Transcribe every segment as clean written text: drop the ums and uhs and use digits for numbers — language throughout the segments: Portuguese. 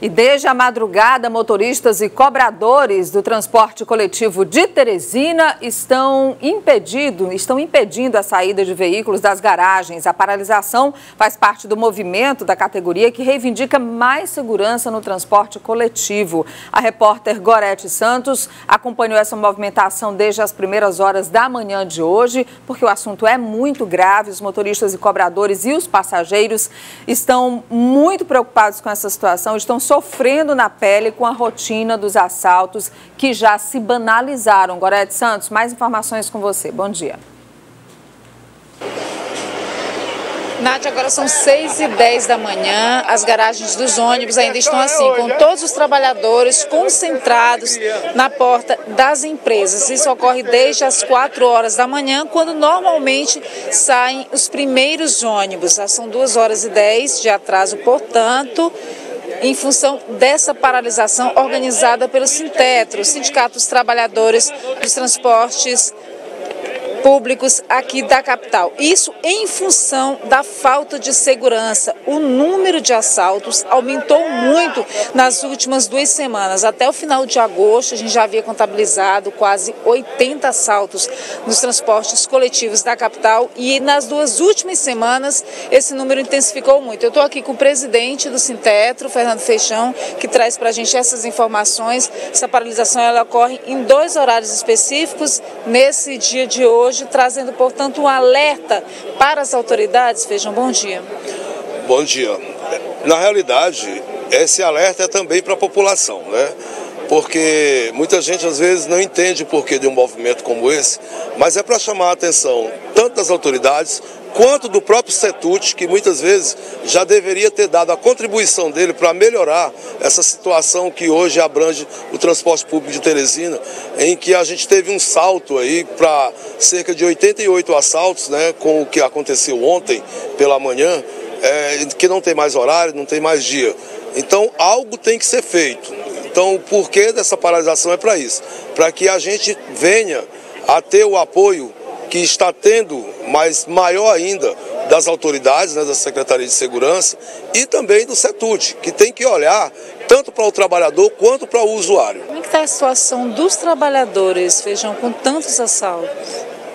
E desde a madrugada, motoristas e cobradores do transporte coletivo de Teresina estão impedindo a saída de veículos das garagens. A paralisação faz parte do movimento da categoria que reivindica mais segurança no transporte coletivo. A repórter Gorete Santos acompanhou essa movimentação desde as primeiras horas da manhã de hoje, porque o assunto é muito grave. Os motoristas e cobradores e os passageiros estão muito preocupados com essa situação, estão sofrendo na pele com a rotina dos assaltos que já se banalizaram. Gorete Santos, mais informações com você. Bom dia. Nádia, agora são 6h10 da manhã, as garagens dos ônibus ainda estão assim, com todos os trabalhadores concentrados na porta das empresas. Isso ocorre desde as 4 horas da manhã, quando normalmente saem os primeiros ônibus. Já são 2h10 de atraso, portanto, em função dessa paralisação organizada pelo Sintetro, o Sindicato dos Trabalhadores dos Transportes Públicos aqui da capital. Isso em função da falta de segurança. O número de assaltos aumentou muito nas últimas 2 semanas. Até o final de agosto, a gente já havia contabilizado quase 80 assaltos nos transportes coletivos da capital e nas 2 últimas semanas esse número intensificou muito. Eu estou aqui com o presidente do Sintetro, Fernando Feijão, que traz para a gente essas informações. Essa paralisação ela ocorre em 2 horários específicos nesse dia de hoje, trazendo, portanto, um alerta para as autoridades. Feijão, bom dia. Bom dia. Na realidade, esse alerta é também para a população, né? Porque muita gente às vezes não entende o porquê de um movimento como esse, mas é para chamar a atenção tanto das autoridades quanto do próprio Setut, que muitas vezes já deveria ter dado a contribuição dele para melhorar essa situação que hoje abrange o transporte público de Teresina, em que a gente teve um salto aí para cerca de 88 assaltos, né, com o que aconteceu ontem pela manhã, que não tem mais horário, não tem mais dia. Então algo tem que ser feito. Então o porquê dessa paralisação é para isso, para que a gente venha a ter o apoio que está tendo, mas maior ainda, das autoridades, né, da Secretaria de Segurança e também do Setut, que tem que olhar tanto para o trabalhador quanto para o usuário. Como é que está a situação dos trabalhadores, Feijão, com tantos assaltos?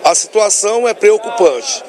A situação é preocupante.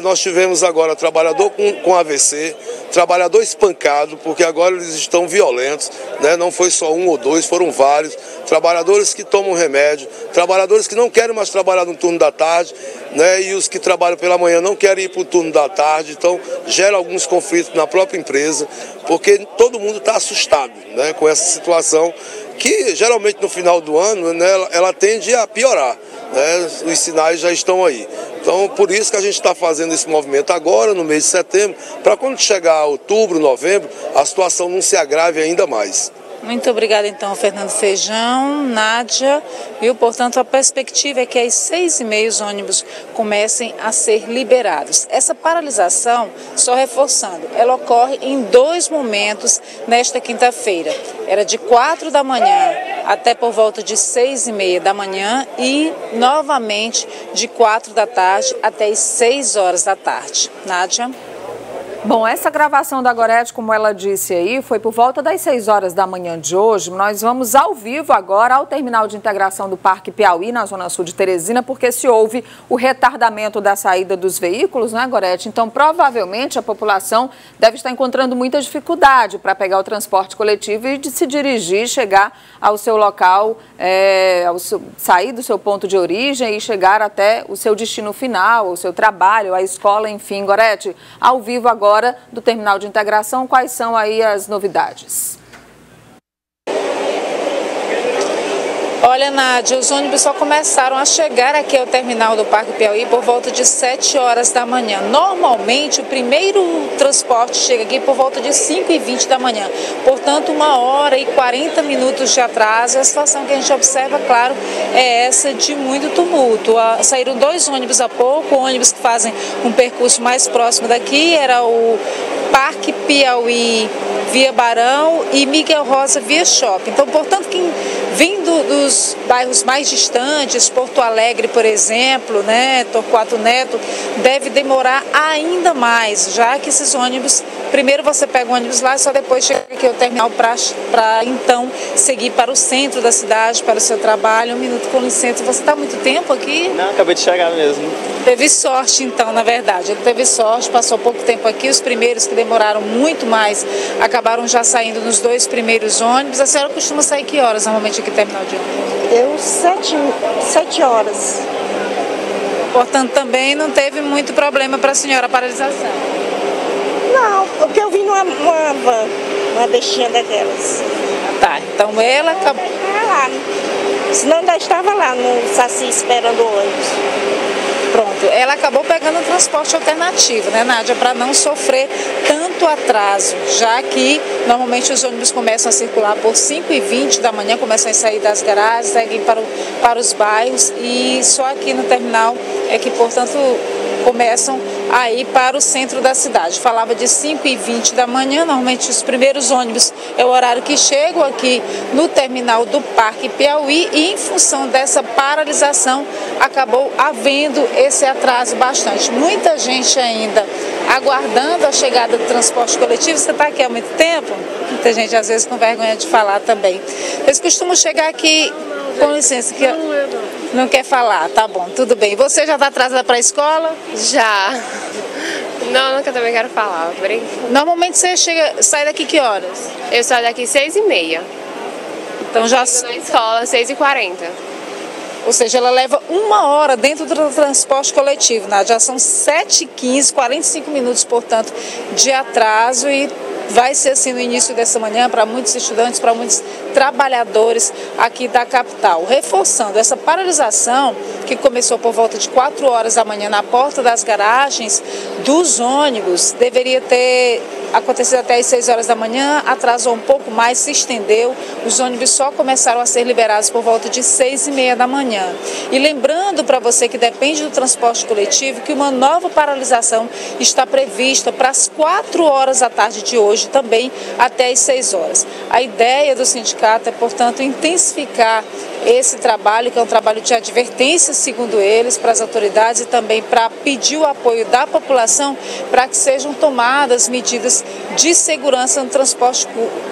Nós tivemos agora trabalhador com AVC, trabalhador espancado, porque agora eles estão violentos, né? Não foi só 1 ou 2, foram vários, trabalhadores que tomam remédio, trabalhadores que não querem mais trabalhar no turno da tarde, né? E os que trabalham pela manhã não querem ir para o turno da tarde, então gera alguns conflitos na própria empresa, porque todo mundo está assustado, né, com essa situação, que geralmente no final do ano, né, ela tende a piorar, né? Os sinais já estão aí. Então, por isso que a gente está fazendo esse movimento agora, no mês de setembro, para quando chegar outubro, novembro, a situação não se agrave ainda mais. Muito obrigada, então, Fernando Feijão, Nádia. Viu? Portanto, a perspectiva é que às 6h30 os ônibus comecem a ser liberados. Essa paralisação, só reforçando, ela ocorre em 2 momentos nesta quinta-feira. Era de 4 da manhã até por volta de 6h30 da manhã e, novamente, de 4 da tarde até as 6 horas da tarde. Nádia? Bom, essa gravação da Gorete, como ela disse aí, foi por volta das 6 horas da manhã de hoje. Nós vamos ao vivo agora ao terminal de integração do Parque Piauí, na zona sul de Teresina, porque se houve o retardamento da saída dos veículos, né, Gorete? Então, provavelmente, a população deve estar encontrando muita dificuldade para pegar o transporte coletivo e de se dirigir, chegar ao seu local, sair do seu ponto de origem e chegar até o seu destino final, o seu trabalho, a escola, enfim. Gorete, ao vivo agora do terminal de integração, quais são aí as novidades? Olha, Nádia, os ônibus só começaram a chegar aqui ao terminal do Parque Piauí por volta de 7 horas da manhã. Normalmente, o primeiro transporte chega aqui por volta de 5h20 da manhã. Portanto, 1h40 de atraso. A situação que a gente observa, claro, é essa de muito tumulto. Saíram 2 ônibus há pouco, ônibus que fazem um percurso mais próximo daqui, era o Parque Piauí via Barão e Miguel Rosa via Shopping. Então, portanto, quem vindo dos bairros mais distantes, Porto Alegre, por exemplo, né, Torquato Neto, deve demorar ainda mais, já que esses ônibus, primeiro você pega o ônibus lá e só depois chega aqui ao terminal para então seguir para o centro da cidade, para o seu trabalho. Um minuto, com licença. Você está há muito tempo aqui? Não, acabei de chegar mesmo. Teve sorte então, na verdade. Ele teve sorte, passou pouco tempo aqui. Os primeiros que demoraram muito mais acabaram já saindo nos 2 primeiros ônibus. A senhora costuma sair que horas normalmente aqui no terminal de ônibus? Eu 7 horas. Portanto, também não teve muito problema para a senhora a paralisação? Não, porque eu vim numa van, uma deixinha daquelas. Tá, então ela acabou... Lá, senão ainda estava lá no Saci esperando o ônibus. Pronto, ela acabou pegando um transporte alternativo, né, Nádia, para não sofrer tanto atraso, já que normalmente os ônibus começam a circular por 5h20 da manhã, começam a sair das garagens, seguem para os bairros e só aqui no terminal é que, portanto, começam a ir para o centro da cidade. Falava de 5h20 da manhã, normalmente os primeiros ônibus é o horário que chegam aqui no terminal do Parque Piauí e em função dessa paralisação acabou havendo esse atraso bastante. Muita gente ainda aguardando a chegada do transporte coletivo. Você está aqui há muito tempo? Muita gente às vezes com vergonha de falar também. Eles costumam chegar aqui, com licença, que não quer falar, tá bom, tudo bem. Você já está atrasada para a escola? Já. Não, nunca também quero falar. Normalmente você sai daqui que horas? Eu saio daqui 6h30. Então já... Na escola, 6h40. Ou seja, ela leva 1 hora dentro do transporte coletivo, né? Já são 7h15, 45 minutos, portanto, de atraso e vai ser assim no início dessa manhã para muitos estudantes, para muitos trabalhadores aqui da capital. Reforçando essa paralisação que começou por volta de 4 horas da manhã na porta das garagens dos ônibus, deveria ter acontecido até às 6 horas da manhã, atrasou um pouco mais, se estendeu. Os ônibus só começaram a ser liberados por volta de 6h30 da manhã. E lembrando para você que depende do transporte coletivo que uma nova paralisação está prevista para as 4 horas da tarde de hoje, também até às 6 horas. A ideia do sindicato é, portanto, intensificar esse trabalho, que é um trabalho de advertência, segundo eles, para as autoridades e também para pedir o apoio da população para que sejam tomadas medidas de segurança no transporte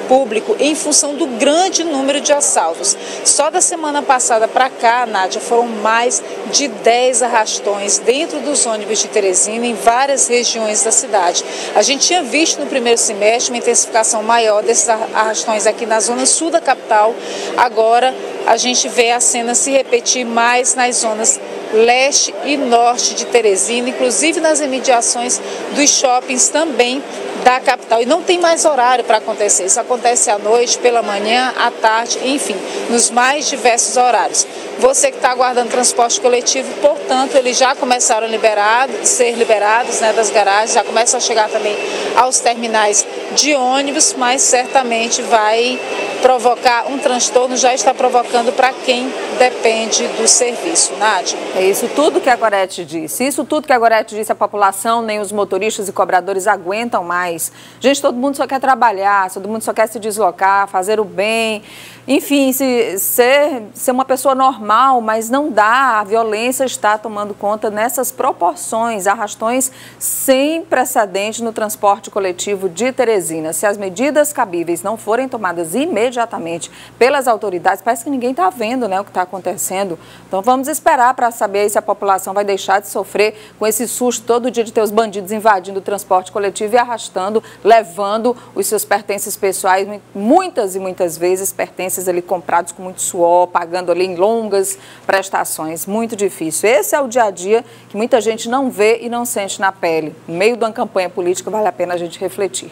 público em função do grande número de assaltos. Só da semana passada para cá, Nádia, foram mais de 10 arrastões dentro dos ônibus de Teresina em várias regiões da cidade. A gente tinha visto no primeiro semestre uma intensificação maior desses arrastões aqui na zona sul da capital. Agora a gente vê a cena se repetir mais nas zonas leste e norte de Teresina, inclusive nas imediações dos shoppings também da capital. E não tem mais horário para acontecer. Isso acontece à noite, pela manhã, à tarde, enfim, nos mais diversos horários. Você que está aguardando transporte coletivo, portanto, eles já começaram a ser liberados, né, das garagens, já começam a chegar também aos terminais de ônibus, mas certamente vai provocar um transtorno, já está provocando para quem depende do serviço. Nádia? É isso tudo que a Gorete disse. Isso tudo que a Gorete disse, a população, nem os motoristas e cobradores aguentam mais. Gente, todo mundo só quer trabalhar, todo mundo só quer se deslocar, fazer o bem. Enfim, ser uma pessoa normal, mas não dá. A violência está tomando conta nessas proporções, arrastões sem precedente no transporte coletivo de Teresina. Se as medidas cabíveis não forem tomadas imediatamente pelas autoridades, parece que ninguém está vendo, né, o que está acontecendo. Então vamos esperar para saber se a população vai deixar de sofrer com esse susto todo dia de ter os bandidos invadindo o transporte coletivo e arrastando, levando os seus pertences pessoais, muitas e muitas vezes pertences ali comprados com muito suor, pagando ali em longas prestações. Muito difícil. Esse é o dia a dia que muita gente não vê e não sente na pele. No meio de uma campanha política, vale a pena a gente refletir.